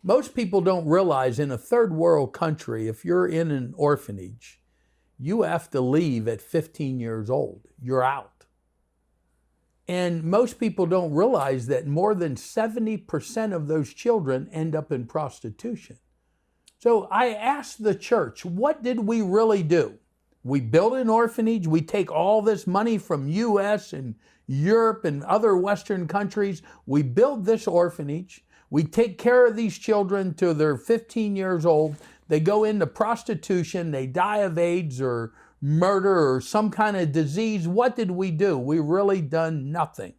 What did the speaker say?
Most people don't realize in a third world country, if you're in an orphanage, you have to leave at 15 years old. You're out. And most people don't realize that more than 70% of those children end up in prostitution. So I asked the church, what did we really do? We build an orphanage. We take all this money from US and Europe and other Western countries. We build this orphanage. We take care of these children till they're 15 years old. They go into prostitution. They die of AIDS or murder or some kind of disease. What did we do? We really done nothing.